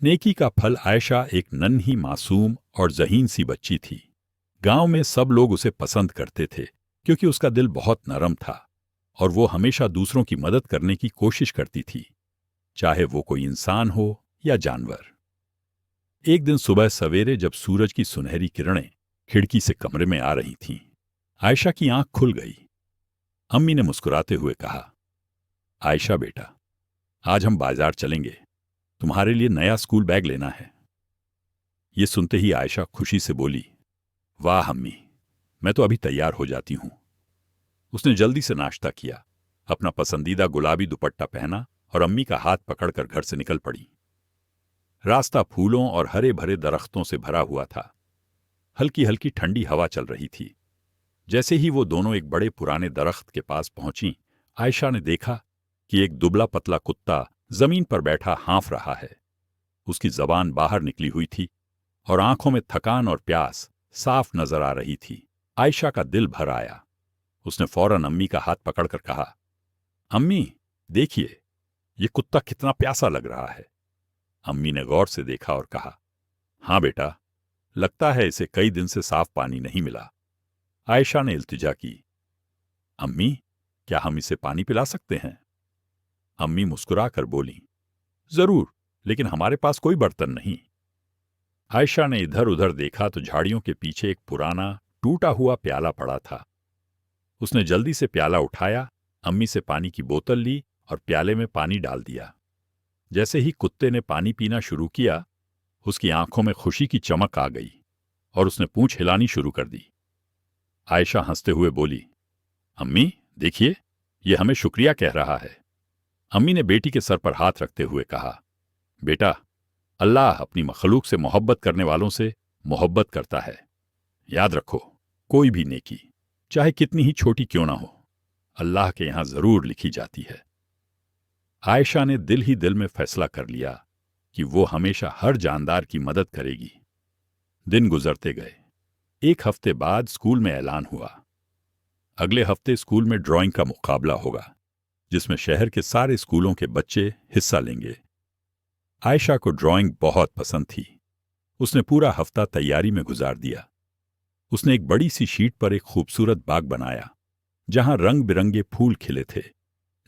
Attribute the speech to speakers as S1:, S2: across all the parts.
S1: नेकी का फल आयशा एक नन्ही मासूम और ज़हीन सी बच्ची थी। गांव में सब लोग उसे पसंद करते थे क्योंकि उसका दिल बहुत नरम था और वो हमेशा दूसरों की मदद करने की कोशिश करती थी, चाहे वो कोई इंसान हो या जानवर। एक दिन सुबह सवेरे जब सूरज की सुनहरी किरणें खिड़की से कमरे में आ रही थीं, आयशा की आंख खुल गई। अम्मी ने मुस्कुराते हुए कहा, आयशा बेटा, आज हम बाजार चलेंगे, तुम्हारे लिए नया स्कूल बैग लेना है। ये सुनते ही आयशा खुशी से बोली, वाह अम्मी, मैं तो अभी तैयार हो जाती हूं। उसने जल्दी से नाश्ता किया, अपना पसंदीदा गुलाबी दुपट्टा पहना और अम्मी का हाथ पकड़कर घर से निकल पड़ी। रास्ता फूलों और हरे भरे दरख्तों से भरा हुआ था। हल्की हल्की ठंडी हवा चल रही थी। जैसे ही वो दोनों एक बड़े पुराने दरख्त के पास पहुंची, आयशा ने देखा कि एक दुबला पतला कुत्ता जमीन पर बैठा हाँफ रहा है। उसकी जबान बाहर निकली हुई थी और आंखों में थकान और प्यास साफ नजर आ रही थी। आयशा का दिल भर आया। उसने फौरन अम्मी का हाथ पकड़कर कहा, अम्मी देखिए, ये कुत्ता कितना प्यासा लग रहा है। अम्मी ने गौर से देखा और कहा, हाँ बेटा, लगता है इसे कई दिन से साफ पानी नहीं मिला। आयशा ने इल्तिजा की, अम्मी क्या हम इसे पानी पिला सकते हैं? अम्मी मुस्कुराकर बोली, जरूर, लेकिन हमारे पास कोई बर्तन नहीं। आयशा ने इधर उधर देखा तो झाड़ियों के पीछे एक पुराना टूटा हुआ प्याला पड़ा था। उसने जल्दी से प्याला उठाया, अम्मी से पानी की बोतल ली और प्याले में पानी डाल दिया। जैसे ही कुत्ते ने पानी पीना शुरू किया, उसकी आंखों में खुशी की चमक आ गई और उसने पूंछ हिलानी शुरू कर दी। आयशा हंसते हुए बोली, अम्मी देखिए, यह हमें शुक्रिया कह रहा है। अम्मी ने बेटी के सर पर हाथ रखते हुए कहा, बेटा, अल्लाह अपनी मखलूक से मोहब्बत करने वालों से मोहब्बत करता है। याद रखो, कोई भी नेकी, चाहे कितनी ही छोटी क्यों ना हो, अल्लाह के यहां जरूर लिखी जाती है। आयशा ने दिल ही दिल में फैसला कर लिया कि वो हमेशा हर जानदार की मदद करेगी। दिन गुजरते गए। एक हफ्ते बाद स्कूल में ऐलान हुआ, अगले हफ्ते स्कूल में ड्राइंग का मुकाबला होगा, जिसमें शहर के सारे स्कूलों के बच्चे हिस्सा लेंगे। आयशा को ड्राइंग बहुत पसंद थी। उसने पूरा हफ्ता तैयारी में गुजार दिया। उसने एक बड़ी सी शीट पर एक खूबसूरत बाग बनाया, जहां रंग बिरंगे फूल खिले थे,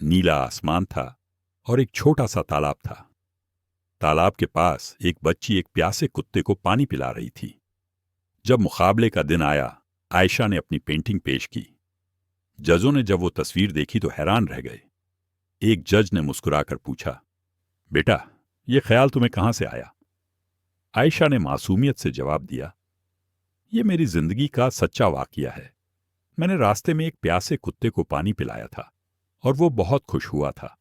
S1: नीला आसमान था और एक छोटा सा तालाब था। तालाब के पास एक बच्ची एक प्यासे कुत्ते को पानी पिला रही थी। जब मुकाबले का दिन आया, आयशा ने अपनी पेंटिंग पेश की। जजों ने जब वो तस्वीर देखी तो हैरान रह गए। एक जज ने मुस्कुराकर पूछा, बेटा, ये ख्याल तुम्हें कहां से आया? आयशा ने मासूमियत से जवाब दिया, ये मेरी जिंदगी का सच्चा वाकया है। मैंने रास्ते में एक प्यासे कुत्ते को पानी पिलाया था और वो बहुत खुश हुआ था।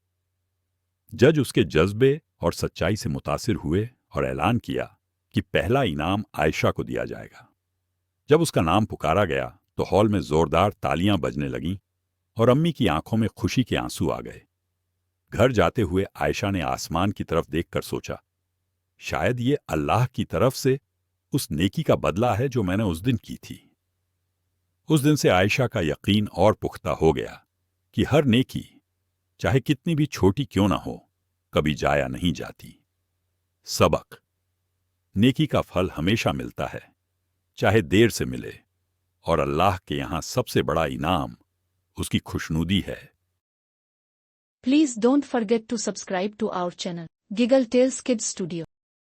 S1: जज उसके जज्बे और सच्चाई से मुतासिर हुए और ऐलान किया कि पहला इनाम आयशा को दिया जाएगा। जब उसका नाम पुकारा गया तो हॉल में जोरदार तालियां बजने लगीं और अम्मी की आंखों में खुशी के आंसू आ गए। घर जाते हुए आयशा ने आसमान की तरफ देखकर सोचा, शायद ये अल्लाह की तरफ से उस नेकी का बदला है जो मैंने उस दिन की थी। उस दिन से आयशा का यकीन और पुख्ता हो गया कि हर नेकी, चाहे कितनी भी छोटी क्यों ना हो, कभी जाया नहीं जाती। सबक: नेकी का फल हमेशा मिलता है, चाहे देर से मिले, और अल्लाह के यहां सबसे बड़ा इनाम उसकी खुशनुदी है।
S2: Please don't forget to subscribe to our channel, Giggle Tales Kids Studio.